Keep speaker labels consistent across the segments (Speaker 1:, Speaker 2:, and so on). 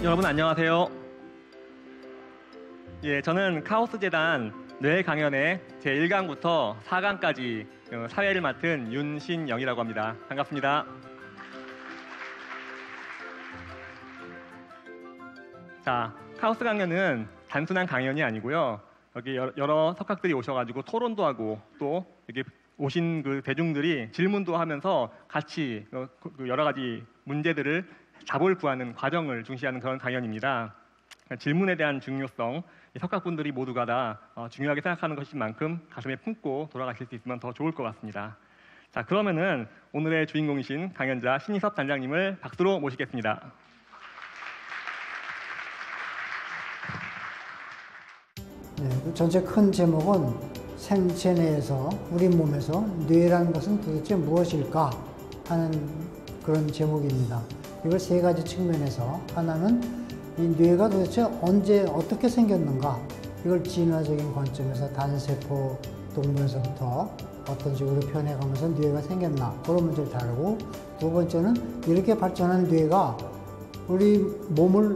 Speaker 1: 여러분 안녕하세요. 저는 카오스재단 뇌 강연의 제1강부터 4강까지 사회를 맡은 윤신영이라고 합니다. 반갑습니다. 자, 카오스 강연은 단순한 강연이 아니고요. 여기 여러 석학들이 오셔가지고 토론도 하고 또 여기 오신 그 대중들이 질문도 하면서 같이 여러 가지 문제들을 답을 구하는 과정을 중시하는 그런 강연입니다. 질문에 대한 중요성, 석학분들이 모두가 다 중요하게 생각하는 것인 만큼 가슴에 품고 돌아가실 수 있으면 더 좋을 것 같습니다. 자, 그러면은 오늘의 주인공이신 강연자 신희섭 단장님을 박수로 모시겠습니다.
Speaker 2: 네, 전체 큰 제목은 생체 내에서 우리 몸에서 뇌라는 것은 도대체 무엇일까 하는 그런 제목입니다. 이걸 세 가지 측면에서, 하나는 이 뇌가 도대체 언제 어떻게 생겼는가, 이걸 진화적인 관점에서 단세포 동물에서부터 어떤 식으로 변해가면서 뇌가 생겼나, 그런 문제를 다루고, 두 번째는 이렇게 발전한 뇌가 우리 몸을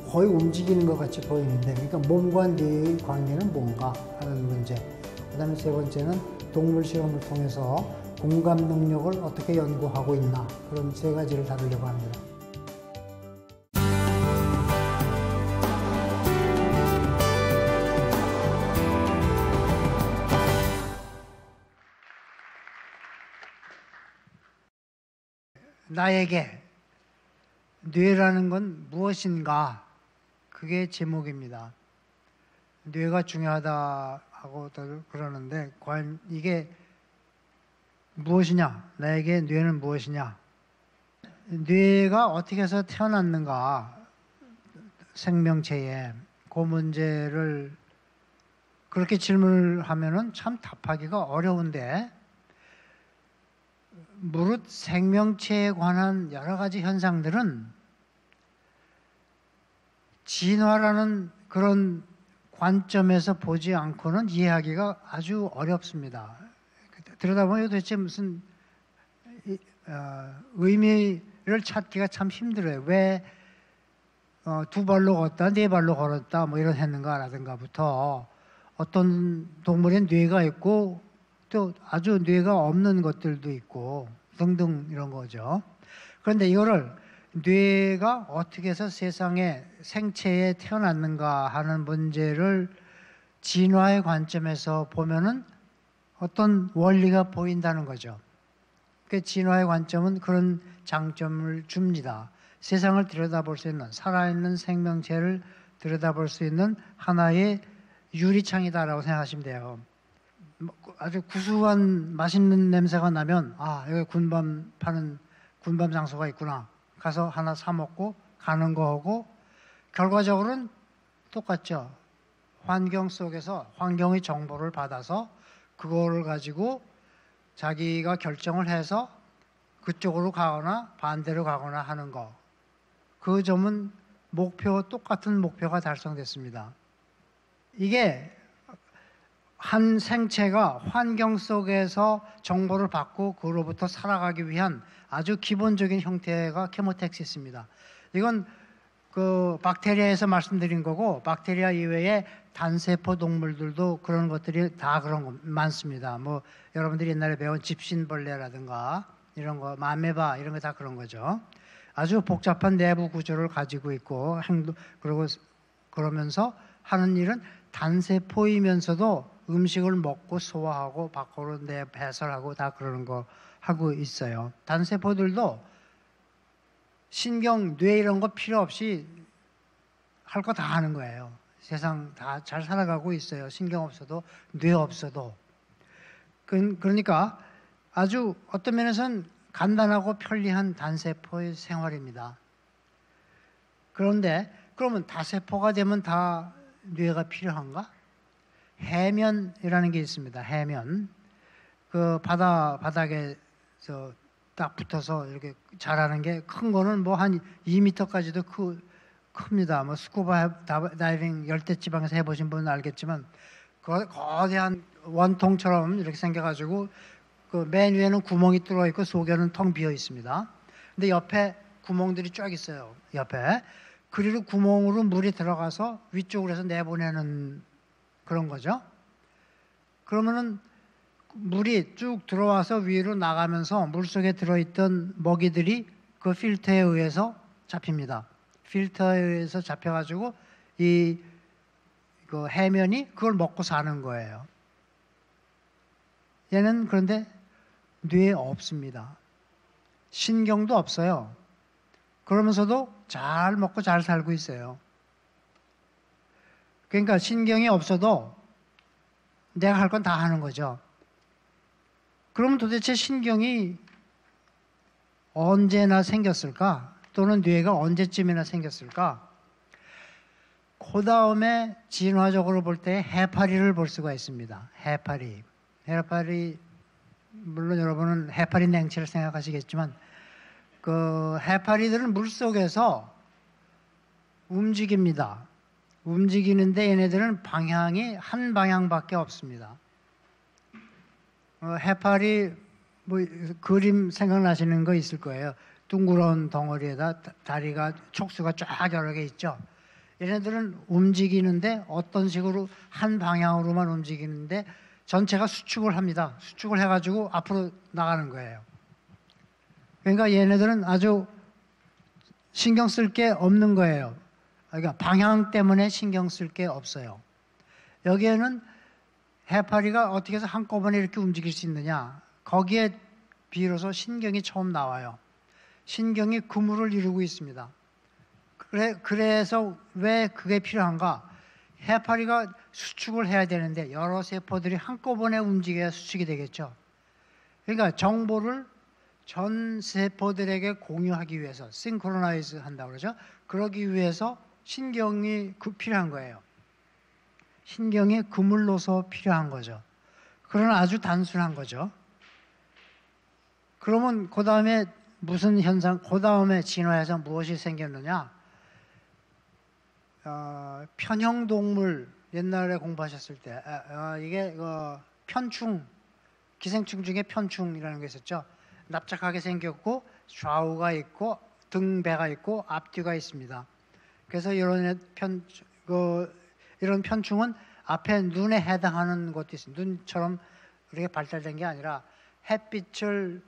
Speaker 2: 거의 움직이는 것 같이 보이는데, 그러니까 몸과 뇌의 관계는 뭔가 하는 문제. 그 다음에 세 번째는 동물 실험을 통해서 공감 능력을 어떻게 연구하고 있나, 그런 세 가지를 다루려고 합니다. 나에게 뇌라는 건 무엇인가? 그게 제목입니다. 뇌가 중요하다 하고 그러는데, 과연 이게 무엇이냐? 나에게 뇌는 무엇이냐? 뇌가 어떻게 해서 태어났는가? 생명체에. 그 문제를 그렇게 질문을 하면은 참 답하기가 어려운데, 무릇 생명체에 관한 여러 가지 현상들은 진화라는 그런 관점에서 보지 않고는 이해하기가 아주 어렵습니다. 들여다보면 도대체 무슨 의미를 찾기가 참 힘들어요. 왜 두 발로 걷다, 네 발로 걸었다, 뭐 이런 했는가라든가부터, 어떤 동물엔 뇌가 있고 또 아주 뇌가 없는 것들도 있고 등등 이런 거죠. 그런데 이거를 뇌가 어떻게 해서 세상에 생체에 태어났는가 하는 문제를 진화의 관점에서 보면은 어떤 원리가 보인다는 거죠. 그 진화의 관점은 그런 장점을 줍니다. 세상을 들여다볼 수 있는, 살아있는 생명체를 들여다볼 수 있는 하나의 유리창이다라고 생각하시면 돼요. 아주 구수한 맛있는 냄새가 나면, 아, 여기 군밤 파는 군밤 장소가 있구나. 가서 하나 사 먹고 가는 거하고 결과적으로는 똑같죠. 환경 속에서 환경의 정보를 받아서 그거를 가지고 자기가 결정을 해서 그쪽으로 가거나 반대로 가거나 하는 거. 그 점은 똑같은 목표가 달성됐습니다. 이게 한 생체가 환경 속에서 정보를 받고 그로부터 살아가기 위한 아주 기본적인 형태가 케모텍시스입니다. 이건 그 박테리아에서 말씀드린 거고, 박테리아 이외에 단세포 동물들도 그런 것들이 다 그런 거 많습니다. 뭐 여러분들이 옛날에 배운 집신벌레라든가 이런 거, 마메바 이런 거 다 그런 거죠. 아주 복잡한 내부 구조를 가지고 있고 그리고 그러면서 하는 일은 단세포이면서도 음식을 먹고 소화하고 밖으로 배설하고 다 그러는 거 하고 있어요. 단세포들도 신경, 뇌 이런 거 필요 없이 할 거 다 하는 거예요. 세상 다 잘 살아가고 있어요. 신경 없어도, 뇌 없어도. 그러니까 아주 어떤 면에서는 간단하고 편리한 단세포의 생활입니다. 그런데 그러면 다세포가 되면 다 뇌가 필요한가? 해면이라는 게 있습니다. 해면. 그 바닥에서 딱 붙어서 이렇게 자라는 게, 큰 거는 뭐 한 2m까지도 큽니다. 뭐 스쿠버 다이빙 열대지방에서 해보신 분은 알겠지만, 거대한 원통처럼 이렇게 생겨가지고 그 맨 위에는 구멍이 뚫어 있고 속에는 텅 비어 있습니다. 근데 옆에 구멍들이 쫙 있어요. 옆에. 그리로 구멍으로 물이 들어가서 위쪽으로 해서 내보내는 그런 거죠. 그러면은 물이 쭉 들어와서 위로 나가면서 물속에 들어있던 먹이들이 그 필터에 의해서 잡힙니다. 필터에 의해서 잡혀가지고 그 해면이 그걸 먹고 사는 거예요. 얘는 그런데 뇌에 없습니다. 신경도 없어요. 그러면서도 잘 먹고 잘 살고 있어요. 그러니까 신경이 없어도 내가 할 건 다 하는 거죠. 그럼 도대체 신경이 언제나 생겼을까? 또는 뇌가 언제쯤이나 생겼을까? 그 다음에 진화적으로 볼 때 해파리를 볼 수가 있습니다. 해파리. 물론 여러분은 해파리 냉채를 생각하시겠지만 그 해파리들은 물속에서 움직입니다. 움직이는데 얘네들은 방향이 한 방향밖에 없습니다. 해파리 그림 생각나시는 거 있을 거예요. 둥그런 덩어리에다 다리가 촉수가 쫙 여러 개 있죠. 얘네들은 움직이는데 어떤 식으로 한 방향으로만 움직이는데 전체가 수축을 합니다. 수축을 해가지고 앞으로 나가는 거예요. 그러니까 얘네들은 아주 신경 쓸 게 없는 거예요. 그러니까 방향 때문에 신경 쓸 게 없어요. 여기에는 해파리가 어떻게 해서 한꺼번에 이렇게 움직일 수 있느냐. 거기에 비로소 신경이 처음 나와요. 신경이 그물을 이루고 있습니다. 그래서 왜 그게 필요한가? 해파리가 수축을 해야 되는데 여러 세포들이 한꺼번에 움직여야 수축이 되겠죠. 그러니까 정보를 전 세포들에게 공유하기 위해서 싱크로나이즈 한다고 그러죠. 그러기 위해서 신경이 필요한 거예요. 신경이 그물로서 필요한 거죠. 그러나 아주 단순한 거죠. 그러면 그 다음에 무슨 현상, 그 다음에 진화에서 무엇이 생겼느냐? 편형동물 옛날에 공부하셨을 때 이게 편충, 기생충 중에 편충이라는 게 있었죠. 납작하게 생겼고 좌우가 있고 등배가 있고 앞뒤가 있습니다. 그래서 이런 편충은 앞에 눈에 해당하는 것도 있습니다. 눈처럼 이렇게 발달된 게 아니라 햇빛을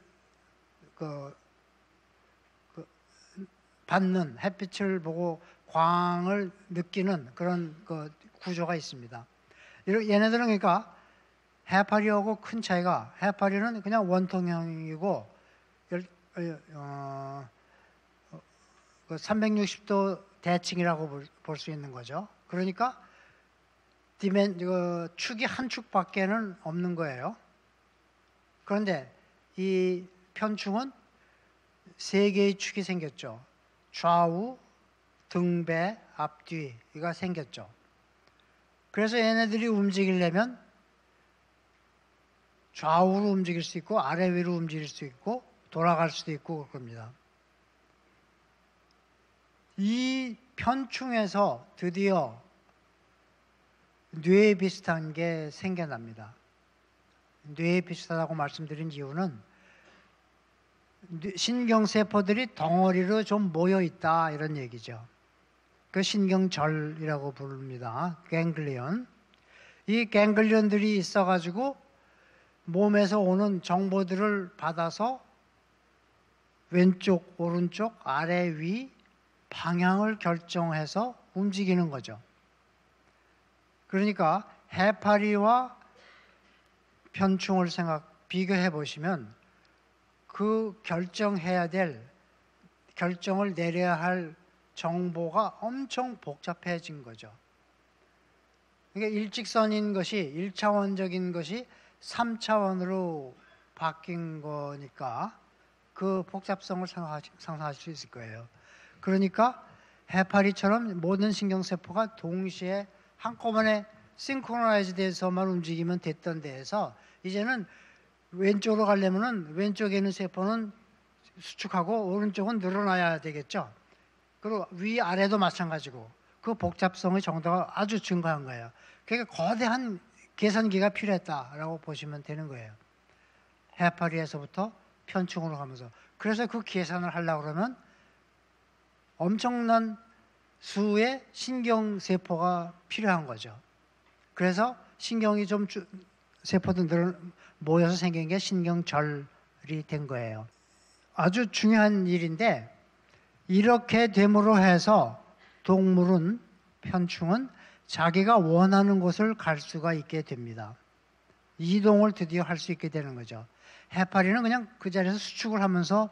Speaker 2: 받는, 햇빛을 보고 광을 느끼는 그런 구조가 있습니다. 얘네들은 그러니까 해파리하고 큰 차이가, 해파리는 그냥 원통형이고 360도 대칭이라고 볼 수 있는 거죠. 그러니까 축이 한 축밖에는 없는 거예요. 그런데 이 편충은 세 개의 축이 생겼죠. 좌우, 등배, 앞뒤가 생겼죠. 그래서 얘네들이 움직이려면 좌우로 움직일 수 있고 아래 위로 움직일 수 있고 돌아갈 수도 있고 그럽니다. 이 편충에서 드디어 뇌에 비슷한 게 생겨납니다. 뇌에 비슷하다고 말씀드린 이유는 신경세포들이 덩어리로 좀 모여있다 이런 얘기죠. 그 신경절이라고 부릅니다. 갱글리언. 이 갱글리언들이 있어가지고 몸에서 오는 정보들을 받아서 왼쪽, 오른쪽, 아래, 위 방향을 결정해서 움직이는 거죠. 그러니까 해파리와 편충을 비교해 보시면 그 결정을 내려야 할 정보가 엄청 복잡해진 거죠. 그러니까 일직선인 것이 1차원적인 것이 3차원으로 바뀐 거니까 그 복잡성을 상상하실 수 있을 거예요. 그러니까 해파리처럼 모든 신경세포가 동시에 한꺼번에 싱크로나이즈 돼서만 움직이면 됐던 데에서 이제는 왼쪽으로 가려면은 왼쪽에 있는 세포는 수축하고 오른쪽은 늘어나야 되겠죠. 그리고 위아래도 마찬가지고 그 복잡성의 정도가 아주 증가한 거예요. 그러니까 거대한 계산기가 필요했다라고 보시면 되는 거예요. 해파리에서부터 편충으로 가면서. 그래서 그 계산을 하려고 그러면 엄청난 수의 신경세포가 필요한 거죠. 그래서 신경이 좀 세포들 모여서 생긴 게 신경절이 된 거예요. 아주 중요한 일인데 이렇게 됨으로 해서 동물은, 편충은 자기가 원하는 곳을 갈 수가 있게 됩니다. 이동을 드디어 할 수 있게 되는 거죠. 해파리는 그냥 그 자리에서 수축을 하면서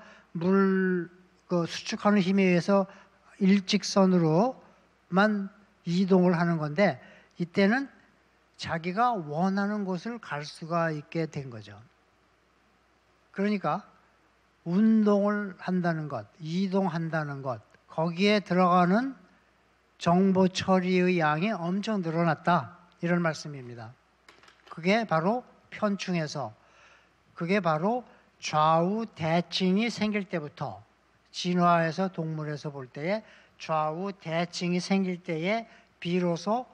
Speaker 2: 수축하는 힘에 의해서 일직선으로만 이동을 하는 건데 이때는 자기가 원하는 곳을 갈 수가 있게 된 거죠. 그러니까 운동을 한다는 것, 이동한다는 것, 거기에 들어가는 정보 처리의 양이 엄청 늘어났다, 이런 말씀입니다. 그게 바로 편충에서, 그게 바로 좌우 대칭이 생길 때부터, 진화에서 동물에서 볼 때에 좌우 대칭이 생길 때에 비로소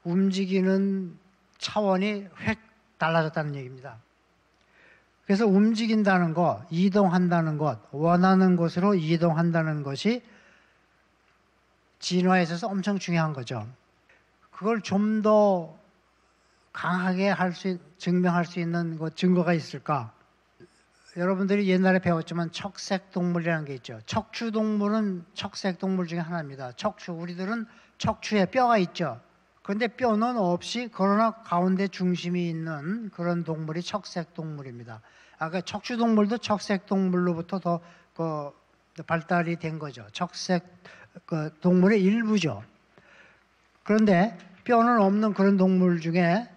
Speaker 2: 움직이는 차원이 획 달라졌다는 얘기입니다. 그래서 움직인다는 것, 이동한다는 것, 원하는 곳으로 이동한다는 것이 진화에 있어서 엄청 중요한 거죠. 그걸 좀 더 강하게 증명할 수 있는 증거가 있을까? 여러분들이 옛날에 배웠지만 척색동물이라는 게 있죠. 척추동물은 척색동물 중에 하나입니다. 우리들은 척추에 뼈가 있죠. 그런데 뼈는 없이 그러나 가운데 중심이 있는 그런 동물이 척색동물입니다. 아까 척추동물도 척색동물로부터 더 발달이 된 거죠. 동물의 일부죠. 그런데 뼈는 없는 그런 동물 중에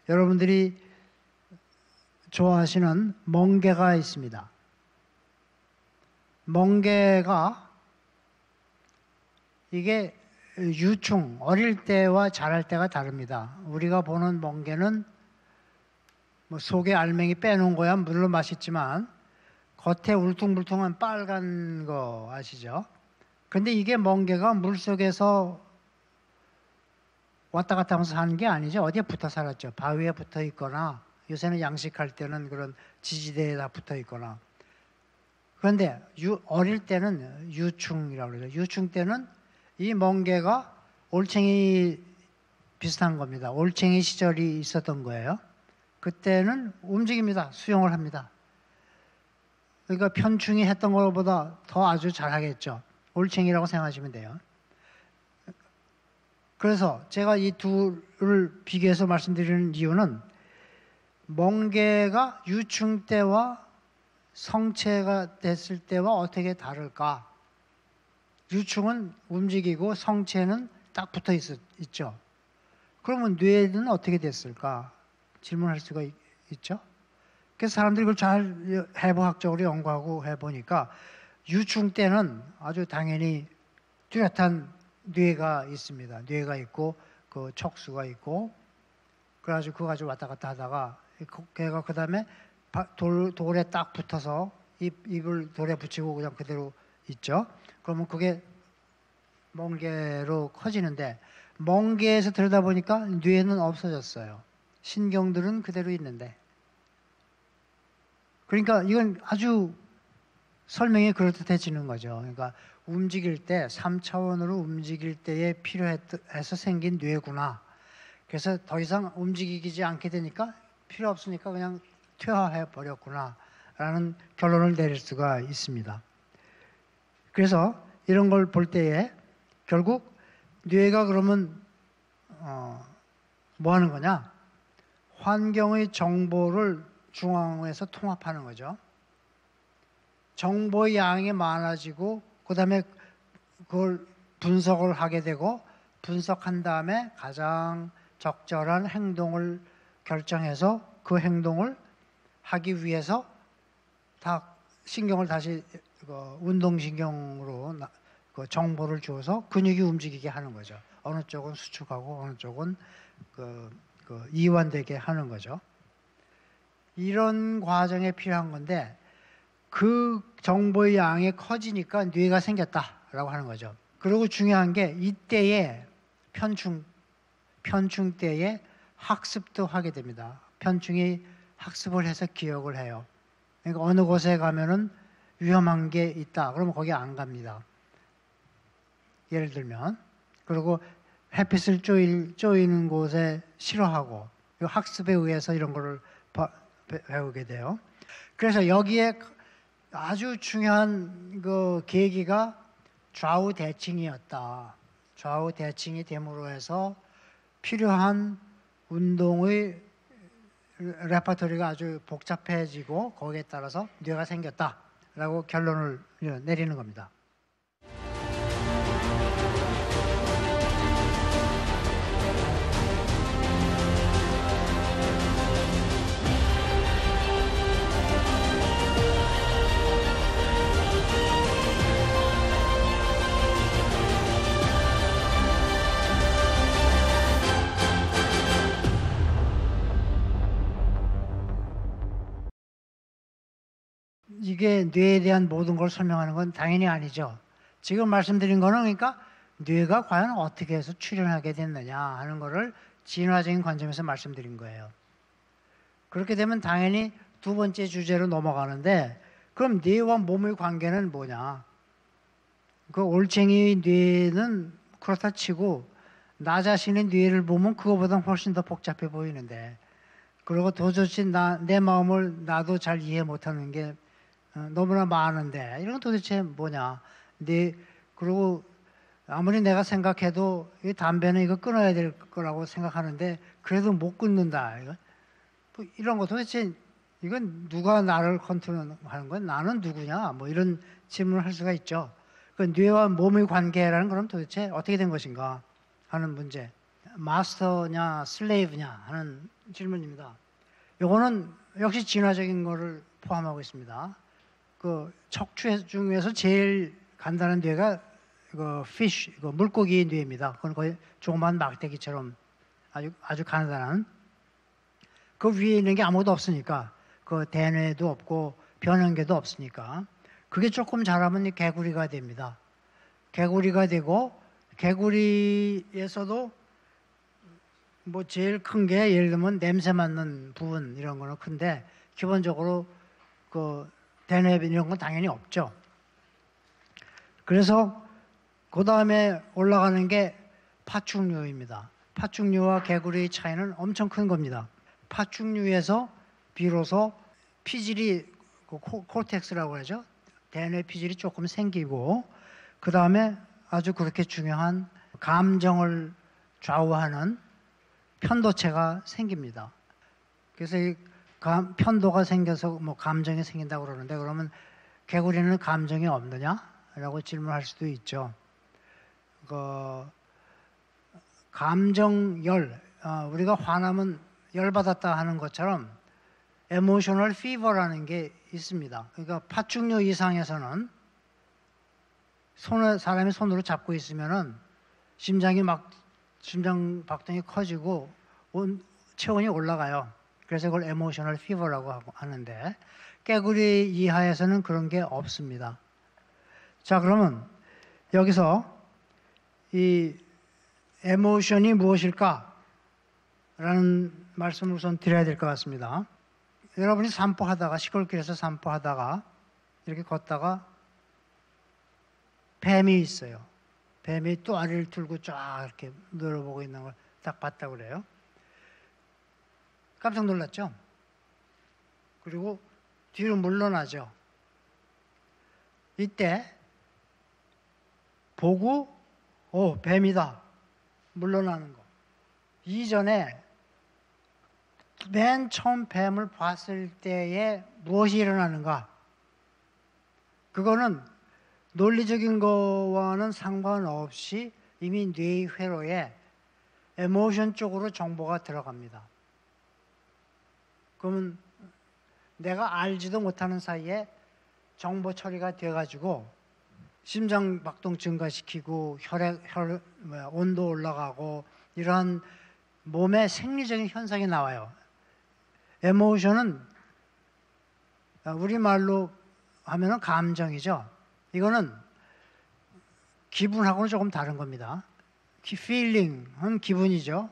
Speaker 2: 여러분들이 좋아하시는 멍게가 있습니다. 멍게가 이게 유충, 어릴 때와 자랄 때가 다릅니다. 우리가 보는 멍게는 속에 알맹이 빼놓은 거야 물론 맛있지만 겉에 울퉁불퉁한 빨간 거 아시죠? 근데 이게 멍게가 물속에서 왔다 갔다 하면서 사는 게 아니죠. 어디에 붙어 살았죠. 바위에 붙어 있거나 요새는 양식할 때는 그런 지지대에다 붙어 있거나. 그런데 어릴 때는 유충이라고 그러죠. 유충 때는 이 멍게가 올챙이 비슷한 겁니다. 올챙이 시절이 있었던 거예요. 그때는 움직입니다. 수영을 합니다. 그러니까 편충이 했던 것보다 더 아주 잘하겠죠. 올챙이라고 생각하시면 돼요. 그래서 제가 이 둘을 비교해서 말씀드리는 이유는 멍게가 유충 때와 성체가 됐을 때와 어떻게 다를까? 유충은 움직이고 성체는 딱 붙어 있죠. 그러면 뇌는 어떻게 됐을까? 질문할 수가 있죠. 그래서 사람들이 그걸 잘 해부학적으로 연구하고 해보니까 유충 때는 아주 당연히 뚜렷한 뇌가 있습니다. 뇌가 있고 그 척수가 있고 그래가지고 그거 가지고 왔다 갔다 하다가 걔가 그 다음에 돌에 딱 붙어서 입을 돌에 붙이고 그냥 그대로 있죠. 그러면 그게 멍게로 커지는데 멍게에서 들여다보니까 뇌는 없어졌어요. 신경들은 그대로 있는데. 그러니까 이건 아주 설명이 그럴듯해지는 거죠. 그러니까 움직일 때 3차원으로 움직일 때에 필요해서 생긴 뇌구나. 그래서 더 이상 움직이지 않게 되니까 필요 없으니까 그냥 퇴화해 버렸구나 라는 결론을 내릴 수가 있습니다. 그래서 이런 걸 볼 때에 결국 뇌가 그러면 뭐 하는 거냐? 환경의 정보를 중앙에서 통합하는 거죠. 정보의 양이 많아지고 그 다음에 그걸 분석을 하게 되고 분석한 다음에 가장 적절한 행동을 결정해서 그 행동을 하기 위해서 다 신경을 다시 운동신경으로 정보를 주어서 근육이 움직이게 하는 거죠. 어느 쪽은 수축하고 어느 쪽은 이완되게 하는 거죠. 이런 과정에 필요한 건데 그 정보의 양이 커지니까 뇌가 생겼다라고 하는 거죠. 그리고 중요한 게 이때에 편충 때에 학습도 하게 됩니다. 편충이 학습을 해서 기억을 해요. 그러니까 어느 곳에 가면은 위험한 게 있다. 그러면 거기 안 갑니다. 예를 들면. 그리고 햇빛을 쪼이는 곳에 싫어하고 학습에 의해서 이런 거를 배우게 돼요. 그래서 여기에 아주 중요한 그 계기가 좌우 대칭이었다. 좌우 대칭이 됨으로 해서 필요한 운동의 레퍼토리가 아주 복잡해지고 거기에 따라서 뇌가 생겼다라고 결론을 내리는 겁니다. 이게 뇌에 대한 모든 걸 설명하는 건 당연히 아니죠. 지금 말씀드린 거는 그러니까 뇌가 과연 어떻게 해서 출현하게 됐느냐 하는 거를 진화적인 관점에서 말씀드린 거예요. 그렇게 되면 당연히 두 번째 주제로 넘어가는데 그럼 뇌와 몸의 관계는 뭐냐? 그 올챙이 뇌는 그렇다 치고 나 자신의 뇌를 보면 그거보다 훨씬 더 복잡해 보이는데 그리고 도저히 내 마음을 나도 잘 이해 못하는 게 너무나 많은데 이런 건 도대체 뭐냐? 그리고 아무리 내가 생각해도 이 담배는 이거 끊어야 될 거라고 생각하는데 그래도 못 끊는다. 뭐 이런 거 도대체 이건 누가 나를 컨트롤하는 거야? 나는 누구냐? 뭐 이런 질문을 할 수가 있죠. 그 뇌와 몸의 관계라는 건 도대체 어떻게 된 것인가 하는 문제. 마스터냐 슬레이브냐 하는 질문입니다. 요거는 역시 진화적인 거를 포함하고 있습니다. 그 척추 중에서 제일 간단한 뇌가 그 피쉬, 그 물고기 뇌입니다. 그건 거의 조그만 막대기처럼 아주 간단한. 그 위에 있는 게 아무것도 없으니까 그 대뇌도 없고 변형계도 없으니까 그게 조금 자라면 개구리가 됩니다. 개구리가 되고 개구리에서도 뭐 제일 큰 게 예를 들면 냄새 맡는 부분 이런 거는 큰데 기본적으로 그 대뇌 이런 건 당연히 없죠. 그래서 그 다음에 올라가는 게 파충류입니다. 파충류와 개구리의 차이는 엄청 큰 겁니다. 파충류에서 비로소 피질이 코텍스라고 하죠. 대뇌 피질이 조금 생기고 그 다음에 아주 그렇게 중요한 감정을 좌우하는 편도체가 생깁니다. 그래서 이 편도가 생겨서 뭐 감정이 생긴다고 그러는데 그러면 개구리는 감정이 없느냐라고 질문할 수도 있죠. 감정열, 우리가 화나면 열받았다 하는 것처럼 에모셔널 피버라는 게 있습니다. 그러니까 파충류 이상에서는 사람이 손으로 잡고 있으면은 심장 박동이 커지고 체온이 올라가요. 그래서 그걸 에모셔널 피버라고 하는데 개구리 이하에서는 그런 게 없습니다. 자, 그러면 여기서 이 에모션이 무엇일까? 라는 말씀을 우선 드려야 될 것 같습니다. 여러분이 산보하다가 시골길에서 산보하다가 이렇게 걷다가 뱀이 있어요. 뱀이 또아리를 들고 쫙 이렇게 늘어보고 있는 걸 딱 봤다고 그래요. 깜짝 놀랐죠? 그리고 뒤로 물러나죠. 이때 보고 뱀이다. 물러나는 거. 이전에 맨 처음 뱀을 봤을 때에 무엇이 일어나는가? 그거는 논리적인 거와는 상관없이 이미 뇌의 회로에 에모션 쪽으로 정보가 들어갑니다. 그러면 내가 알지도 못하는 사이에 정보 처리가 돼가지고 심장 박동 증가시키고 온도 올라가고 이러한 몸의 생리적인 현상이 나와요. 에모션은 우리말로 하면은 감정이죠. 이거는 기분하고는 조금 다른 겁니다. feeling은 기분이죠.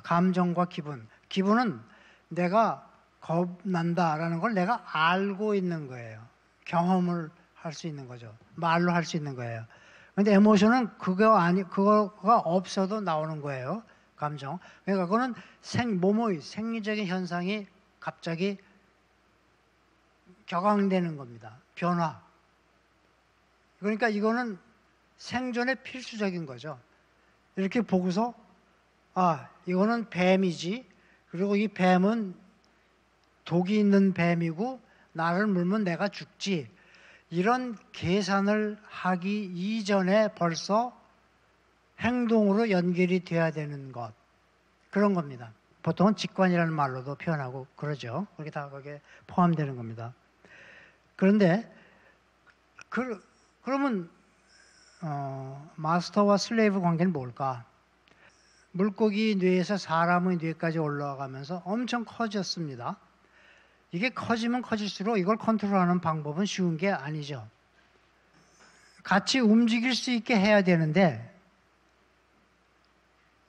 Speaker 2: 감정과 기분. 기분은 내가 겁난다라는 걸 내가 알고 있는 거예요. 경험을 할 수 있는 거죠. 말로 할 수 있는 거예요. 근데 에모션은 그거가 없어도 나오는 거예요. 감정. 그러니까 그거는 몸의 생리적인 현상이 갑자기 격앙되는 겁니다. 변화. 그러니까 이거는 생존에 필수적인 거죠. 이렇게 보고서 이거는 뱀이지. 그리고 이 뱀은 독이 있는 뱀이고 나를 물면 내가 죽지. 이런 계산을 하기 이전에 벌써 행동으로 연결이 돼야 되는 것. 그런 겁니다. 보통은 직관이라는 말로도 표현하고 그러죠. 그게 다 거기에 포함되는 겁니다. 그런데 그러면 마스터와 슬레이브 관계는 뭘까? 물고기 뇌에서 사람의 뇌까지 올라가면서 엄청 커졌습니다. 이게 커지면 커질수록 이걸 컨트롤하는 방법은 쉬운 게 아니죠. 같이 움직일 수 있게 해야 되는데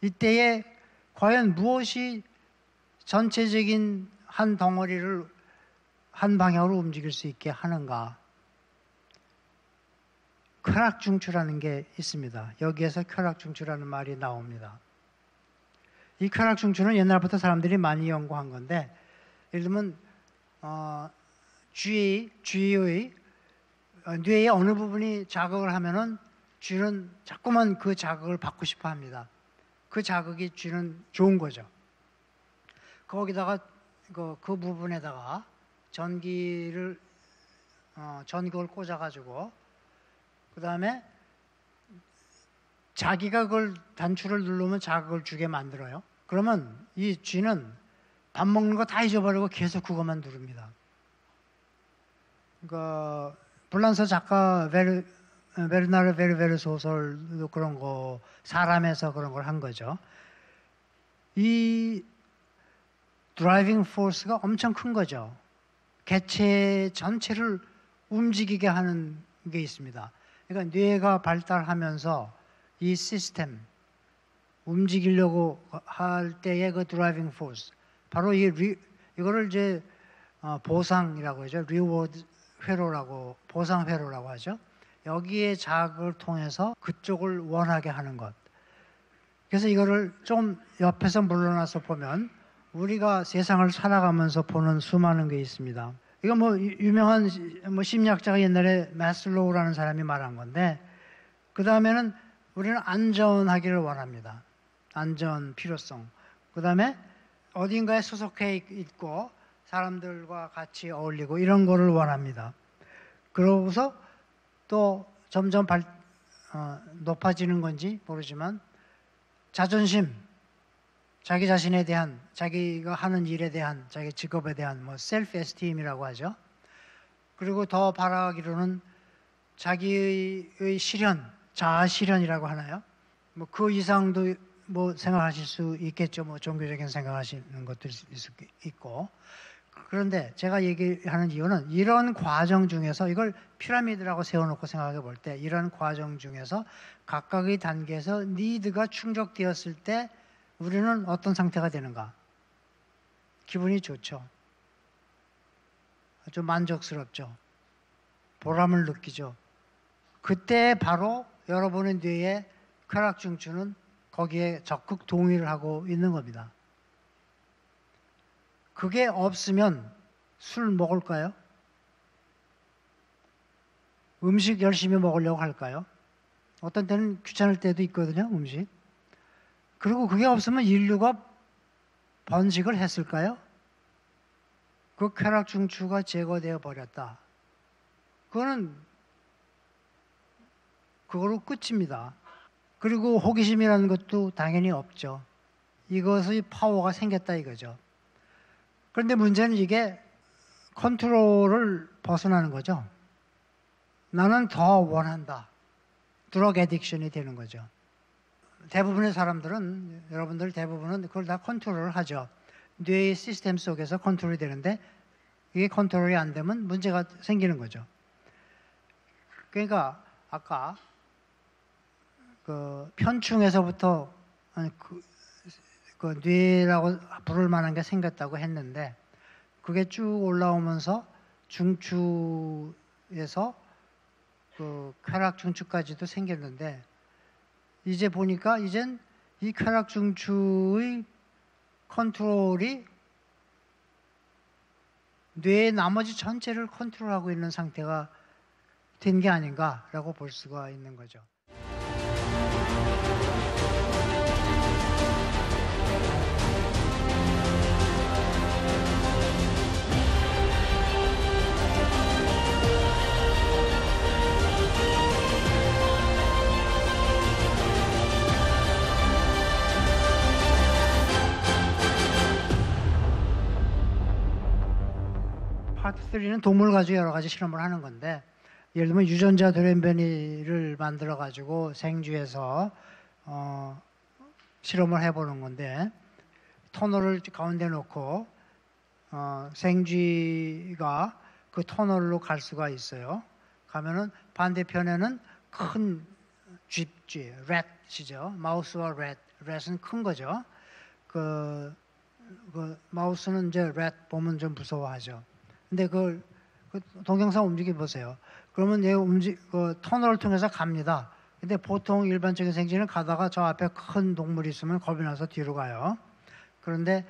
Speaker 2: 이때에 과연 무엇이 전체적인 한 덩어리를 한 방향으로 움직일 수 있게 하는가? 쾌락중추라는 게 있습니다. 여기에서 쾌락중추라는 말이 나옵니다. 이 쾌락중추는 옛날부터 사람들이 많이 연구한 건데, 예를 들면 쥐의 뇌의 어느 부분이 자극을 하면은 쥐는 자꾸만 그 자극을 받고 싶어 합니다. 그 자극이 쥐는 좋은 거죠. 거기다가 그 부분에다가 전기를 꽂아가지고 그 다음에 자기가 그걸 단추를 누르면 자극을 주게 만들어요. 그러면 이 쥐는 밥 먹는 거 다 잊어버리고 계속 그것만 누릅니다. 그러니까 불란서 작가 베르나르 베르베르 소설도 그런 거 사람에서 그런 걸 한 거죠. 이 드라이빙 포스가 엄청 큰 거죠. 개체 전체를 움직이게 하는 게 있습니다. 그러니까 뇌가 발달하면서 이 시스템 움직이려고 할 때의 그 드라이빙 포스 바로 이거를 이제 보상이라고 하죠. 리워드 회로라고 보상 회로라고 하죠. 여기에 자극을 통해서 그쪽을 원하게 하는 것. 그래서 이거를 좀 옆에서 물러나서 보면 우리가 세상을 살아가면서 보는 수많은 게 있습니다. 이거 유명한 심리학자가 옛날에 마슬로우라는 사람이 말한 건데 그 다음에는 우리는 안전하기를 원합니다. 안전, 필요성. 그 다음에 어딘가에 소속해 있고 사람들과 같이 어울리고 이런 거를 원합니다. 그러고서 또 점점 높아지는 건지 모르지만 자존심, 자기 자신에 대한, 자기가 하는 일에 대한, 자기 직업에 대한 셀프 에스팀이라고 하죠. 그리고 더 바라기로는 자기의 실현, 자아 실현이라고 하나요? 그 이상도 생각하실 수 있겠죠. 종교적인 생각하시는 것도 있고. 그런데 제가 얘기하는 이유는 이런 과정 중에서 이걸 피라미드라고 세워놓고 생각해 볼 때 이런 과정 중에서 각각의 단계에서 니드가 충족되었을 때 우리는 어떤 상태가 되는가? 기분이 좋죠. 아주 만족스럽죠. 보람을 느끼죠. 그때 바로 여러분의 뇌의 쾌락중추는 거기에 적극 동의를 하고 있는 겁니다. 그게 없으면 술 먹을까요? 음식 열심히 먹으려고 할까요? 어떤 때는 귀찮을 때도 있거든요, 음식. 그리고 그게 없으면 인류가 번식을 했을까요? 그 쾌락중추가 제거되어 버렸다. 그거로 끝입니다. 그리고 호기심이라는 것도 당연히 없죠. 이것의 파워가 생겼다 이거죠. 그런데 문제는 이게 컨트롤을 벗어나는 거죠. 나는 더 원한다. 드러그 애딕션이 되는 거죠. 대부분의 사람들은, 여러분들 대부분은 그걸 다 컨트롤을 하죠. 뇌의 시스템 속에서 컨트롤이 되는데 이게 컨트롤이 안 되면 문제가 생기는 거죠. 그러니까 아까 그 편충에서부터 그 뇌라고 부를 만한 게 생겼다고 했는데 그게 쭉 올라오면서 중추에서 그 쾌락 중추까지도 생겼는데 이제 보니까 이젠 이 쾌락 중추의 컨트롤이 뇌의 나머지 전체를 컨트롤하고 있는 상태가 된 게 아닌가라고 볼 수가 있는 거죠. 파트 3는 동물 가지고 여러 가지 실험을 하는 건데 예를 들면 유전자 돌연변이를 만들어 가지고 생쥐에서 실험을 해보는 건데 터널을 가운데 놓고 생쥐가 그 터널로 갈 수가 있어요. 가면은 반대편에는 큰 쥐, 렛이죠. 마우스와 렛은 큰 거죠. 그 마우스는 이제 렛 보면 좀 무서워하죠. 근데 그 동영상 움직여 보세요. 그러면 얘 그 터널을 통해서 갑니다. 근데 보통 일반적인 생쥐는 가다가 저 앞에 큰 동물이 있으면 겁이 나서 뒤로 가요. 그런데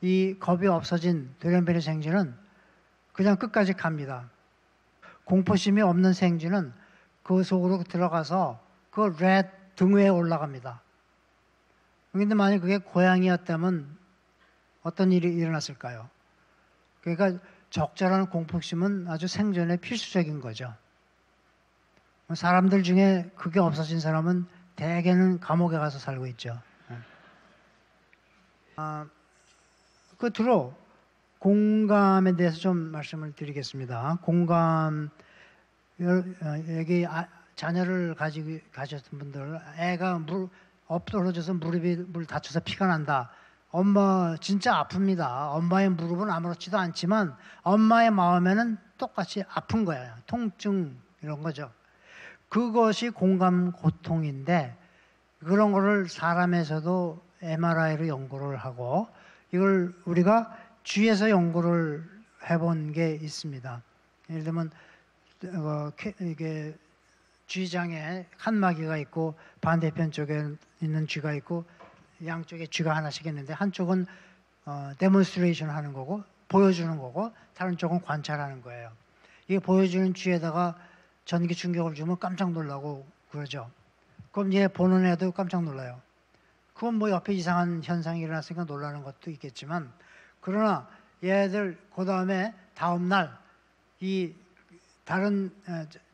Speaker 2: 이 겁이 없어진 돌연변이 생쥐는 그냥 끝까지 갑니다. 공포심이 없는 생쥐는 그 속으로 들어가서 그 렛 등 위에 올라갑니다. 그런데 만약 그게 고양이였다면 어떤 일이 일어났을까요? 그러니까 적절한 공포심은 아주 생존에 필수적인 거죠. 사람들 중에 그게 없어진 사람은 대개는 감옥에 가서 살고 있죠. 끝으로 공감에 대해서 좀 말씀을 드리겠습니다. 공감, 여기 자녀를 가졌던 분들, 애가 엎드러져서 물 다쳐서 피가 난다. 엄마 진짜 아픕니다. 엄마의 무릎은 아무렇지도 않지만 엄마의 마음에는 똑같이 아픈 거예요. 통증 이런 거죠. 그것이 공감 고통인데 그런 거를 사람에서도 MRI로 연구를 하고 이걸 우리가 쥐에서 연구를 해본 게 있습니다. 예를 들면 이게 쥐장에 칸막이가 있고 반대편 쪽에 있는 쥐가 있고 양쪽에 쥐가 하나씩 있는데 한쪽은 데몬스트레이션 하는 거고 보여주는 거고 다른 쪽은 관찰하는 거예요. 이게 보여주는 쥐에다가 전기 충격을 주면 깜짝 놀라고 그러죠. 그럼 얘 보는 애도 깜짝 놀라요. 그건 뭐 옆에 이상한 현상이 일어났으니까 놀라는 것도 있겠지만 그러나 얘들 그 다음에 다음 날 이 다른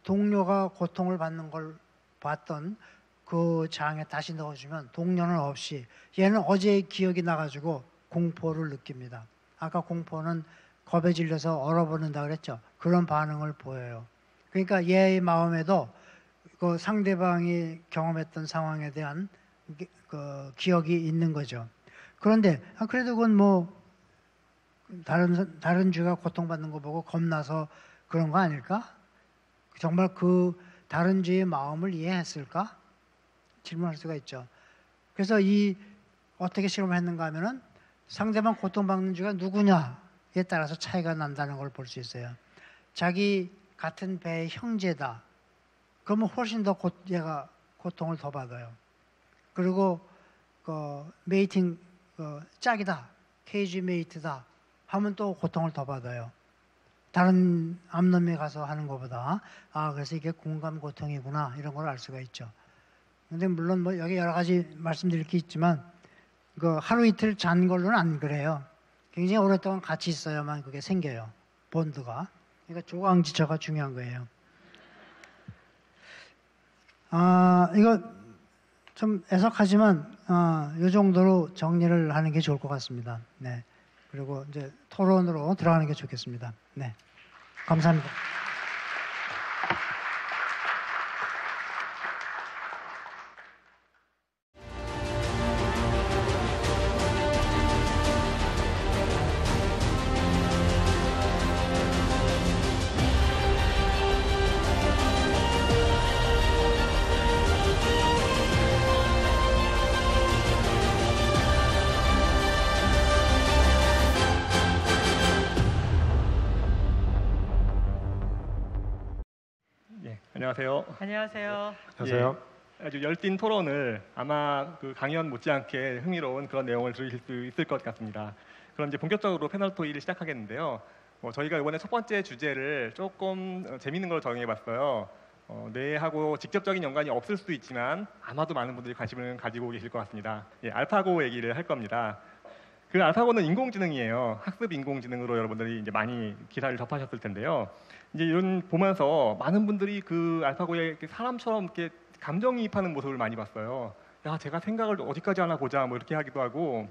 Speaker 2: 동료가 고통을 받는 걸 봤던 그 장에 다시 넣어주면 동료는 없이 얘는 어제의 기억이 나가지고 공포를 느낍니다. 아까 공포는 겁에 질려서 얼어버린다 그랬죠. 그런 반응을 보여요. 그러니까 얘의 마음에도 그 상대방이 경험했던 상황에 대한 그 기억이 있는 거죠. 그런데 그래도 그건 뭐 다른 쥐가 고통받는 거 보고 겁나서 그런 거 아닐까? 정말 그 다른 쥐의 마음을 이해했을까? 질문할 수가 있죠. 그래서 어떻게 실험을 했는가 하면은 상대방 고통받는 쥐가 누구냐에 따라서 차이가 난다는 걸 볼 수 있어요. 자기 같은 배의 형제다. 그러면 훨씬 더 얘가 고통을 더 받아요. 그리고 메이팅 짝이다. 케이지 메이트다. 하면 또 고통을 더 받아요. 다른 암놈에 가서 하는 것보다 그래서 이게 공감 고통이구나 이런 걸 알 수가 있죠. 근데 물론 뭐 여기 여러 가지 말씀드릴 게 있지만 그 하루 이틀 잔 걸로는 안 그래요. 굉장히 오랫동안 같이 있어야만 그게 생겨요. 본드가. 그러니까 조강지처가 중요한 거예요. 이거 좀 애석하지만 이 정도로 정리를 하는 게 좋을 것 같습니다. 네. 그리고 이제 토론으로 들어가는 게 좋겠습니다. 네. 감사합니다.
Speaker 1: 안녕하세요.
Speaker 3: 안녕하세요.
Speaker 4: 안녕하세요.
Speaker 1: 아주 열띤 토론을 아마 그 강연 못지않게 흥미로운 그런 내용을 들으실 수 있을 것 같습니다. 그럼 이제 본격적으로 패널 토의를 시작하겠는데요. 저희가 이번에 첫 번째 주제를 조금 재밌는 걸 정해봤어요. 뇌하고 직접적인 연관이 없을 수도 있지만 아마도 많은 분들이 관심을 가지고 계실 것 같습니다. 예, 알파고 얘기를 할 겁니다. 그 알파고는 인공지능이에요. 학습 인공지능으로 여러분들이 이제 많이 기사를 접하셨을 텐데요. 이제 이런 보면서 많은 분들이 그 알파고에 이렇게 사람처럼 이렇게 감정이입하는 모습을 많이 봤어요. 야, 제가 생각을 어디까지 하나 보자, 뭐 이렇게 하기도 하고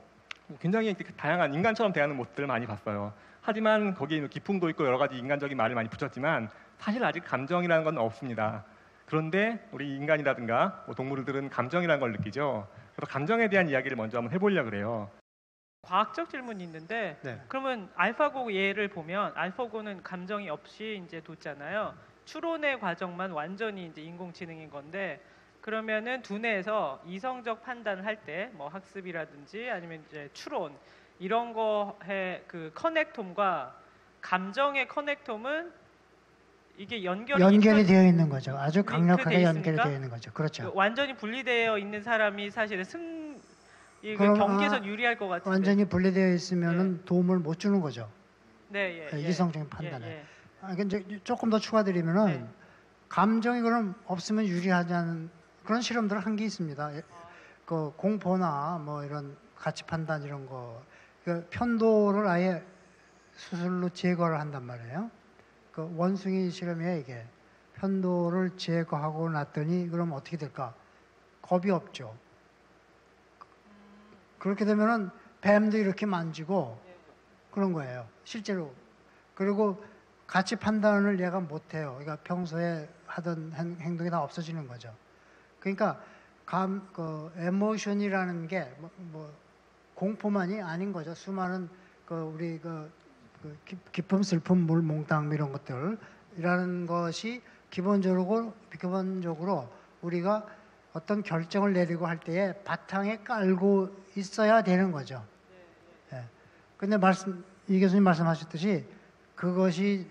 Speaker 1: 굉장히 이렇게 다양한 인간처럼 대하는 모습들을 많이 봤어요. 하지만 거기에 기품도 있고 여러 가지 인간적인 말을 많이 붙였지만 사실 아직 감정이라는 건 없습니다. 그런데 우리 인간이라든가 뭐 동물들은 감정이라는 걸 느끼죠. 그래서 감정에 대한 이야기를 먼저 한번 해보려고 그래요.
Speaker 3: 과학적 질문이 있는데
Speaker 4: 네.
Speaker 3: 그러면 알파고 예를 보면 알파고는 감정이 없이 이제 뒀잖아요. 추론의 과정만 완전히 이제 인공지능인 건데 그러면은 두뇌에서 이성적 판단을 할 때 뭐 학습이라든지 아니면 이제 추론 이런 거의 그 커넥톰과 감정의 커넥톰은 이게 연결이
Speaker 2: 되어 있는 거죠. 아주 강력하게
Speaker 3: 돼
Speaker 2: 연결이
Speaker 3: 있습니까?
Speaker 2: 되어 있는 거죠. 그렇죠.
Speaker 3: 완전히 분리되어 있는 사람이 사실은
Speaker 2: 그럼,
Speaker 3: 경기에서 유리할 것 같은데.
Speaker 2: 완전히 분리되어 있으면은 도움을 못 주는 거죠.
Speaker 3: 네, 예,
Speaker 2: 이성적인 판단에.
Speaker 3: 예, 예.
Speaker 2: 이제 조금 더 추가드리면은
Speaker 3: 네.
Speaker 2: 감정이 그럼 없으면 유리하지 않은 그런 실험들을 한 게 있습니다. 그 공포나 뭐 이런 가치 판단 이런 거, 그 편도를 아예 수술로 제거를 한단 말이에요. 그 원숭이 실험이에요 이게. 편도를 제거하고 났더니 그럼 어떻게 될까? 겁이 없죠. 그렇게 되면은 뱀도 이렇게 만지고 그런 거예요. 실제로. 그리고 가치 판단을 얘가 못해요. 그러니까 평소에 하던 행동이 다 없어지는 거죠. 그러니까 에모션이라는 게 공포만이 아닌 거죠. 수많은 우리 기쁨, 슬픔, 물, 몽땅 이런 것들이라는 것이 기본적으로 우리가 어떤 결정을 내리고 할 때에 바탕에 깔고 있어야 되는 거죠. 예. 근데 이 교수님 말씀하셨듯이 그것이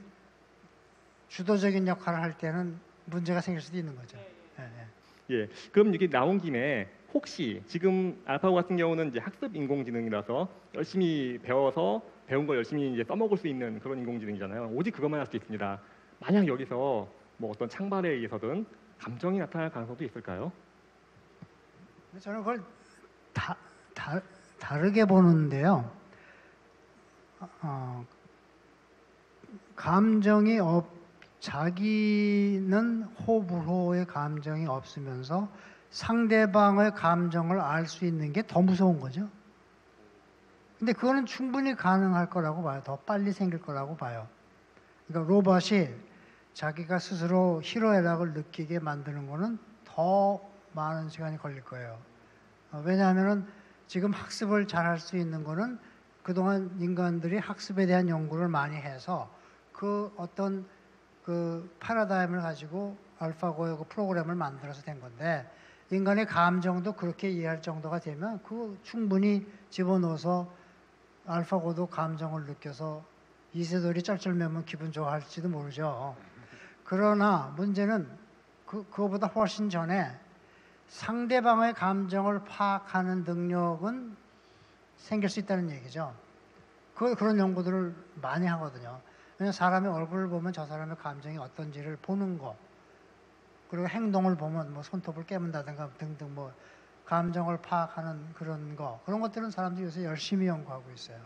Speaker 2: 주도적인 역할을 할 때는 문제가 생길 수도 있는 거죠.
Speaker 1: 예, 그럼 이게 나온 김에 혹시 지금 알파고 같은 경우는 이제 학습 인공지능이라서 열심히 배워서 배운 걸 열심히 이제 써먹을 수 있는 그런 인공지능이잖아요. 오직 그것만 할 수 있습니다. 만약 여기서 뭐 어떤 창발에 의해서든 감정이 나타날 가능성도 있을까요?
Speaker 2: 저는 그걸 다르게 보는데요. 감정이 자기는 호불호의 감정이 없으면서 상대방의 감정을 알 수 있는 게 더 무서운 거죠. 근데 그거는 충분히 가능할 거라고 봐요. 더 빨리 생길 거라고 봐요. 그러니까 로봇이 자기가 스스로 희로애락을 느끼게 만드는 거는 더 많은 시간이 걸릴 거예요. 왜냐하면은 지금 학습을 잘할 수 있는 거는 그동안 인간들이 학습에 대한 연구를 많이 해서 그 어떤 그 패러다임을 가지고 알파고의 그 프로그램을 만들어서 된 건데 인간의 감정도 그렇게 이해할 정도가 되면 그 충분히 집어넣어서 알파고도 감정을 느껴서 이세돌이 쩔쩔매면 기분 좋아할지도 모르죠. 그러나 문제는 그거보다 훨씬 전에 상대방의 감정을 파악하는 능력은 생길 수 있다는 얘기죠. 그런 연구들을 많이 하거든요. 왜냐하면 사람의 얼굴을 보면 저 사람의 감정이 어떤지를 보는 거, 그리고 행동을 보면 뭐 손톱을 깨문다든가 등등 뭐 감정을 파악하는 그런 것들은 사람들이 요새 열심히 연구하고 있어요.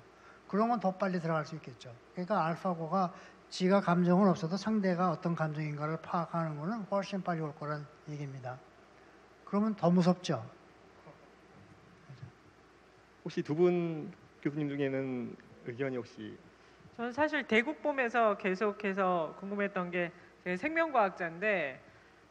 Speaker 2: 그런 건 더 빨리 들어갈 수 있겠죠. 그러니까 알파고가 지가 감정은 없어도 상대가 어떤 감정인가를 파악하는 거는 훨씬 빨리 올 거란 얘기입니다. 그러면 더 무섭죠.
Speaker 1: 혹시 두 분 교수님 중에는 의견이 혹시?
Speaker 3: 저는 사실 대국봄에서 계속해서 궁금했던 게 제가 생명과학자인데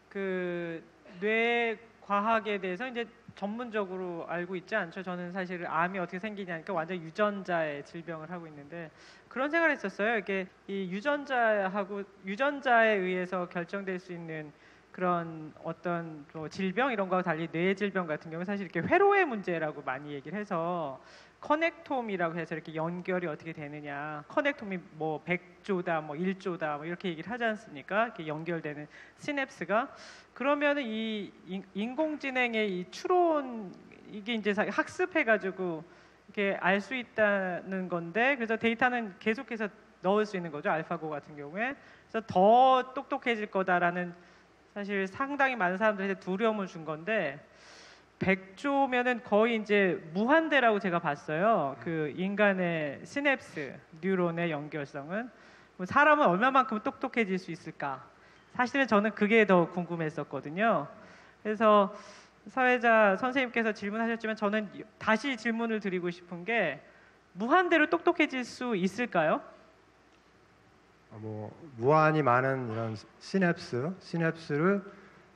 Speaker 3: 그 뇌과학에 대해서 이제 전문적으로 알고 있지 않죠. 저는 사실 암이 어떻게 생기냐니까 완전 유전자의 질병을 하고 있는데 그런 생각을 했었어요. 이게 이 유전자에 의해서 결정될 수 있는 그런 어떤 뭐 질병 이런 거와 달리 뇌 질병 같은 경우는 사실 이렇게 회로의 문제라고 많이 얘기를 해서 커넥톰이라고 해서 이렇게 연결이 어떻게 되느냐. 커넥톰이 뭐 100조다, 뭐 1조다, 뭐 이렇게 얘기를 하지 않습니까? 이렇게 연결되는 시냅스가. 그러면은 이 인공지능의 이 추론 이게 이제 학습해가지고 이렇게 알 수 있다는 건데, 그래서 데이터는 계속해서 넣을 수 있는 거죠. 알파고 같은 경우에. 그래서 더 똑똑해질 거다라는 사실 상당히 많은 사람들한테 두려움을 준 건데 100조면은 거의 이제 무한대라고 제가 봤어요. 그 인간의 시냅스, 뉴런의 연결성은 사람은 얼마만큼 똑똑해질 수 있을까? 사실은 저는 그게 더 궁금했었거든요. 그래서 사회자 선생님께서 질문하셨지만 저는 다시 질문을 드리고 싶은 게 무한대로 똑똑해질 수 있을까요?
Speaker 4: 뭐 무한히 많은 이런 시냅스를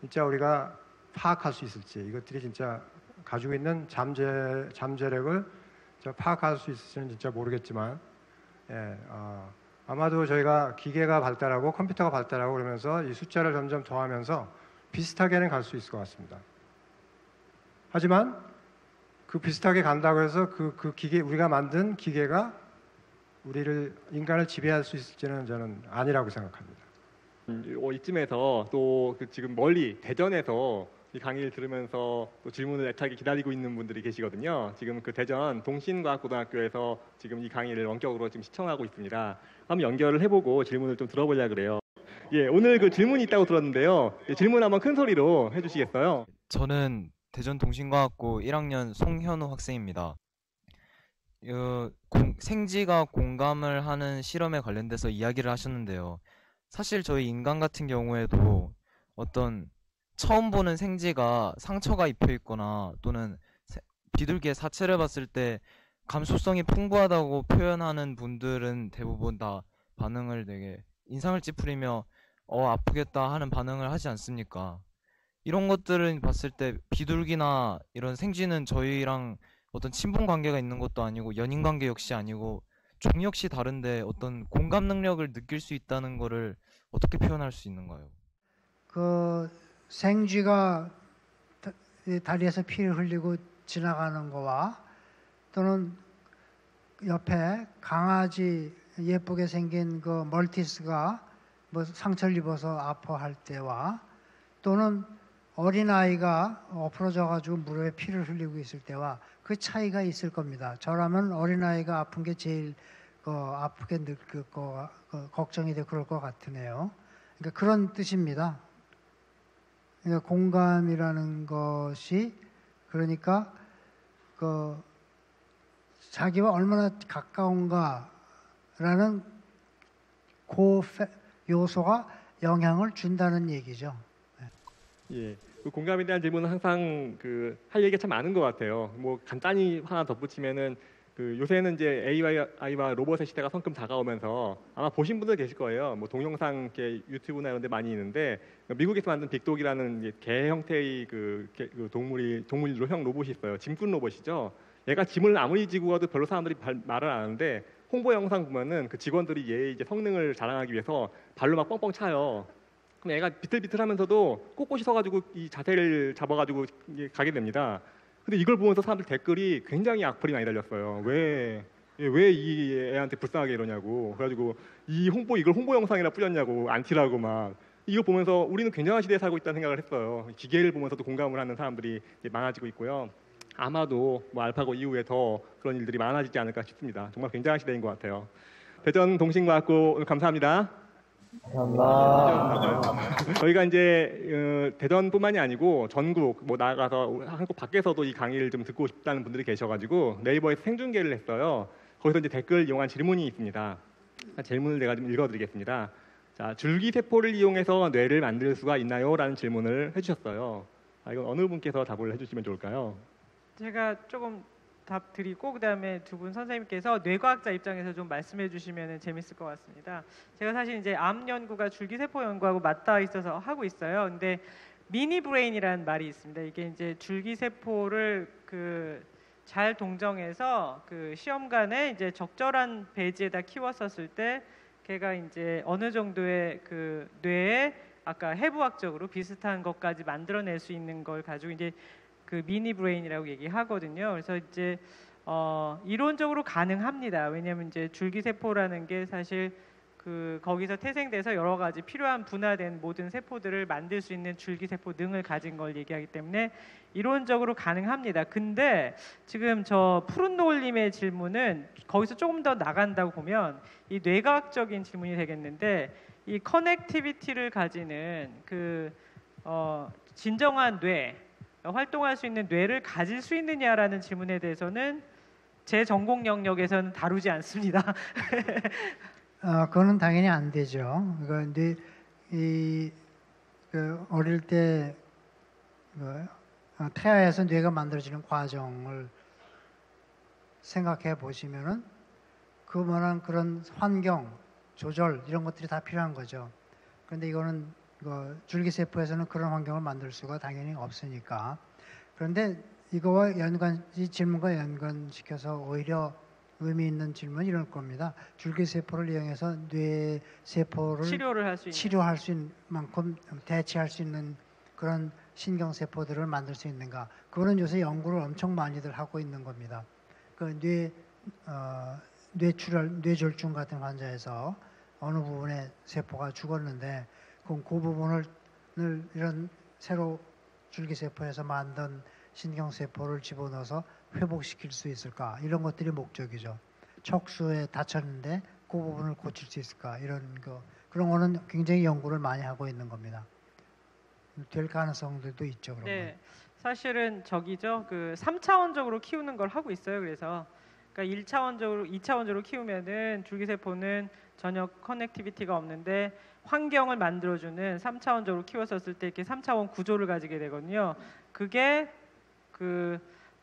Speaker 4: 진짜 우리가 파악할 수 있을지, 이것들이 진짜 가지고 있는 잠재력을 파악할 수 있을지는 진짜 모르겠지만, 아마도 저희가 기계가 발달하고 컴퓨터가 발달하고 그러면서 이 숫자를 점점 더하면서 비슷하게는 갈 수 있을 것 같습니다. 하지만 그 비슷하게 간다고 해서 그 기계, 우리가 만든 기계가 인간을 지배할 수 있을지는 저는 아니라고 생각합니다.
Speaker 1: 이쯤에서 또 지금 멀리 대전에서 이 강의를 들으면서 또 질문을 애타게 기다리고 있는 분들이 계시거든요. 지금 그 대전 동신과학고등학교에서 지금 이 강의를 원격으로 지금 시청하고 있습니다. 한번 연결을 해보고 질문을 좀 들어보려 그래요. 예, 오늘 그 질문이 있다고 들었는데요. 질문 한번 큰 소리로 해주시겠어요?
Speaker 5: 저는 대전 동신과학고 1학년 송현우 학생입니다. 생쥐가 공감을 하는 실험에 관련돼서 이야기를 하셨는데요. 사실 저희 인간 같은 경우에도 어떤 처음 보는 생쥐가 상처가 입혀 있거나 또는 비둘기의 사체를 봤을 때 감수성이 풍부하다고 표현하는 분들은 대부분 다 반응을 되게 인상을 찌푸리며 아프겠다 하는 반응을 하지 않습니까? 이런 것들은 봤을 때 비둘기나 이런 생쥐는 저희랑 어떤 친분 관계가 있는 것도 아니고 연인 관계 역시 아니고 종 역시 다른데 어떤 공감 능력을 느낄 수 있다는 거를 어떻게 표현할 수 있는가요?
Speaker 2: 그 생쥐가 다리에서 피를 흘리고 지나가는 거와 또는 옆에 강아지 예쁘게 생긴 그 멀티스가 뭐 상처를 입어서 아파할 때와 또는 어린아이가 엎어져 가지고 무릎에 피를 흘리고 있을 때와 그 차이가 있을 겁니다. 저라면 어린아이가 아픈 게 제일 아프게 느낄 거 걱정이 되고 그럴 것 같으네요. 그러니까 그런 뜻입니다. 그러니까 공감이라는 것이 그러니까 자기와 얼마나 가까운가라는 그 요소가 영향을 준다는 얘기죠.
Speaker 1: 예, 그 공감에 대한 질문은 항상 할 얘기가 참 많은 것 같아요. 뭐 간단히 하나 덧붙이면은 요새는 이제 AI와 로봇의 시대가 성큼 다가오면서 아마 보신 분들 계실 거예요. 뭐 동영상 유튜브나 이런 데 많이 있는데 미국에서 만든 빅독이라는 개 형태의 동물형 로봇이 있어요. 짐꾼 로봇이죠. 얘가 짐을 아무리 지고 가도 별로 사람들이 말을 안 하는데 홍보 영상 보면은 그 직원들이 얘의 이제 성능을 자랑하기 위해서 발로 막 뻥뻥 차요. 그럼 얘가 비틀비틀하면서도 꼿꼿이 서가지고 이 자세를 잡아가지고 가게 됩니다. 근데 이걸 보면서 사람들 댓글이 굉장히 악플이 많이 달렸어요. 왜 이 애한테 불쌍하게 이러냐고. 그래가지고 이걸 홍보 영상이라 뿌렸냐고, 안티라고 막. 이거 보면서 우리는 굉장한 시대에 살고 있다는 생각을 했어요. 기계를 보면서도 공감을 하는 사람들이 많아지고 있고요. 아마도 뭐 알파고 이후에 더 그런 일들이 많아지지 않을까 싶습니다. 정말 굉장한 시대인 것 같아요. 대전 동신과학고 오늘 감사합니다.
Speaker 5: 감사합니다.
Speaker 1: 저희가 이제 대전뿐만이 아니고 전국 나아가서 한국 밖에서도 이 강의를 좀 듣고 싶다는 분들이 계셔가지고 네이버에서 생중계를 했어요. 거기서 이제 댓글 이용한 질문이 있습니다. 질문을 내가 좀 읽어드리겠습니다. 자, 줄기세포를 이용해서 뇌를 만들 수가 있나요? 라는 질문을 해주셨어요. 이건 어느 분께서 답을 해주시면 좋을까요?
Speaker 3: 제가 조금 답 드리고 그다음에 두 분 선생님께서 뇌과학자 입장에서 좀 말씀해 주시면 재밌을 것 같습니다. 제가 사실 이제 암 연구가 줄기세포 연구하고 맞닿아 있어서 하고 있어요. 근데 미니 브레인이라는 말이 있습니다. 이게 이제 줄기세포를 잘 동정해서 시험관에 이제 적절한 배지에다 키웠었을 때 걔가 이제 어느 정도의 뇌에 아까 해부학적으로 비슷한 것까지 만들어낼 수 있는 걸 가지고 이제 미니 브레인이라고 얘기하거든요. 그래서 이제 이론적으로 가능합니다. 왜냐하면 이제 줄기세포라는 게 사실 거기서 태생돼서 여러 가지 필요한 분화된 모든 세포들을 만들 수 있는 줄기세포 능을 가진 걸 얘기하기 때문에 이론적으로 가능합니다. 근데 지금 저 푸른 노을님의 질문은 거기서 조금 더 나간다고 보면 이 뇌과학적인 질문이 되겠는데, 이 커넥티비티를 가지는 진정한 뇌, 활동할 수 있는 뇌를 가질 수 있느냐라는 질문에 대해서는 제 전공 영역에서는 다루지 않습니다.
Speaker 2: 그거는 당연히 안 되죠. 그러니까 어릴 때 태아에서 뇌가 만들어지는 과정을 생각해 보시면은 그만한 그런 환경 조절 이런 것들이 다 필요한 거죠. 그런데 이거는 줄기세포에서는 그런 환경을 만들 수가 당연히 없으니까. 그런데 이 질문과 연관시켜서 오히려 의미 있는 질문은 이럴 겁니다. 줄기세포를 이용해서 뇌세포를 치료할 수 있는 만큼 대체할 수 있는 그런 신경세포들을 만들 수 있는가? 그거는 요새 연구를 엄청 많이들 하고 있는 겁니다. 뇌졸중 같은 환자에서 어느 부분에 세포가 죽었는데 그 부분을 이런 새로 줄기세포에서 만든 신경세포를 집어넣어서 회복시킬 수 있을까? 이런 것들이 목적이죠. 척수에 다쳤는데 그 부분을 고칠 수 있을까? 그런 거는 굉장히 연구를 많이 하고 있는 겁니다. 될 가능성들도 있죠. 그런
Speaker 3: 네, 사실은 저기죠. 3차원적으로 키우는 걸 하고 있어요. 그래서 그러니까 1차원적으로, 2차원적으로 키우면은 줄기세포는 전혀 커넥티비티가 없는데 환경을 만들어주는 3차원적으로 키웠었을 때 이렇게 3차원 구조를 가지게 되거든요. 그게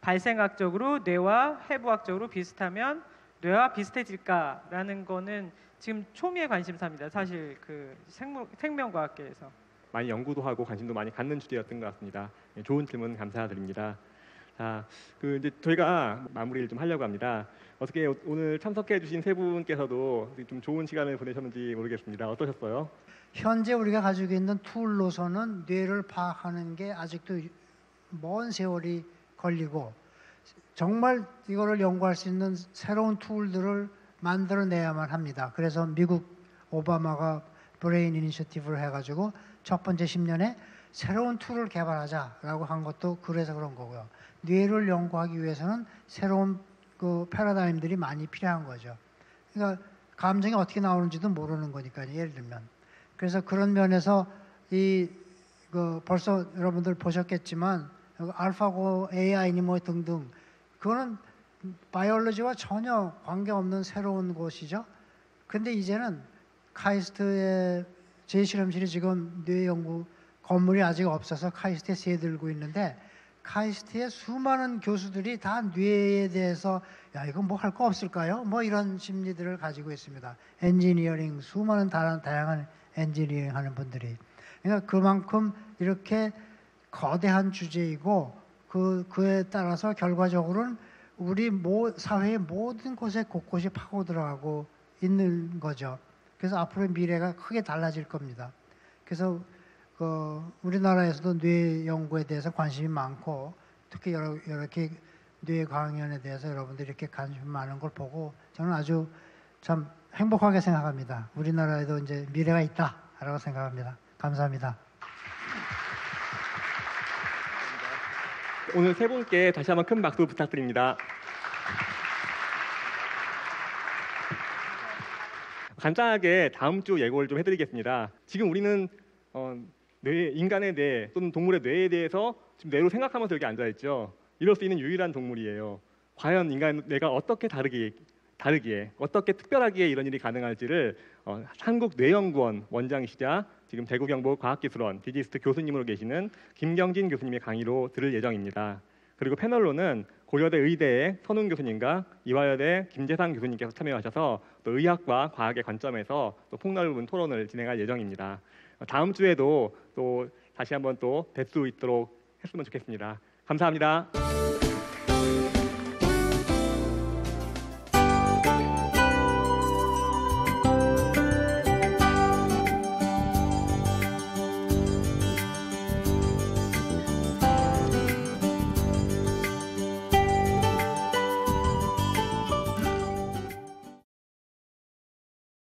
Speaker 3: 발생학적으로 뇌와 해부학적으로 비슷하면 뇌와 비슷해질까라는 거는 지금 초미의 관심사입니다. 사실 생명과학계에서
Speaker 1: 많이 연구도 하고 관심도 많이 갖는 주제였던 것 같습니다. 좋은 질문 감사드립니다. 자, 이제 저희가 마무리를 좀 하려고 합니다. 어떻게 오늘 참석해주신 세 분께서도 좀 좋은 시간을 보내셨는지 모르겠습니다. 어떠셨어요?
Speaker 2: 현재 우리가 가지고 있는 툴로서는 뇌를 파악하는 게 아직도 먼 세월이 걸리고 정말 이거를 연구할 수 있는 새로운 툴들을 만들어내야만 합니다. 그래서 미국 오바마가 브레인 이니셔티브를 해가지고 첫 번째 10년에 새로운 툴을 개발하자라고 한 것도 그래서 그런 거고요. 뇌를 연구하기 위해서는 새로운 패러다임들이 많이 필요한 거죠. 그러니까 감정이 어떻게 나오는지도 모르는 거니까요. 예를 들면. 그래서 그런 면에서 벌써 여러분들 보셨겠지만 알파고 AI니 뭐 등등 그거는 바이올로지와 전혀 관계없는 새로운 곳이죠. 근데 이제는 카이스트의 제 실험실이 지금 뇌 연구 건물이 아직 없어서 카이스트에 새들고 있는데 카이스트의 수많은 교수들이 다 뇌에 대해서 야 이거 뭐 할 거 없을까요? 뭐 이런 심리들을 가지고 있습니다. 엔지니어링 수많은 다양한 엔지니어링 하는 분들이 그러니까 그만큼 이렇게 거대한 주제이고 그에 따라서 결과적으로는 우리 사회의 모든 곳에 곳곳이 파고 들어가고 있는 거죠. 그래서 앞으로의 미래가 크게 달라질 겁니다. 그래서 우리나라에서도 뇌 연구에 대해서 관심이 많고 특히 이렇게 뇌 강연에 대해서 여러분들이 이렇게 관심 많은 걸 보고 저는 아주 참 행복하게 생각합니다. 우리나라에도 이제 미래가 있다라고 생각합니다. 감사합니다.
Speaker 1: 오늘 세 분께 다시 한번 큰 박수 부탁드립니다. 간단하게 다음 주 예고를 좀 해드리겠습니다. 지금 우리는 인간의 뇌 또는 동물의 뇌에 대해서 지금 뇌로 생각하면서 여기 앉아 있죠. 이럴 수 있는 유일한 동물이에요. 과연 인간 뇌가 어떻게 다르기에 어떻게 특별하기에 이런 일이 가능할지를 한국뇌연구원 원장이시자 지금 대구경북과학기술원 디지스트 교수님으로 계시는 김경진 교수님의 강의로 들을 예정입니다. 그리고 패널로는 고려대 의대의 선훈 교수님과 이화여대 김재상 교수님께서 참여하셔서 또 의학과 과학의 관점에서 또 폭넓은 토론을 진행할 예정입니다. 다음 주에도 또 다시 한번 또 뵐 수 있도록 했으면 좋겠습니다. 감사합니다.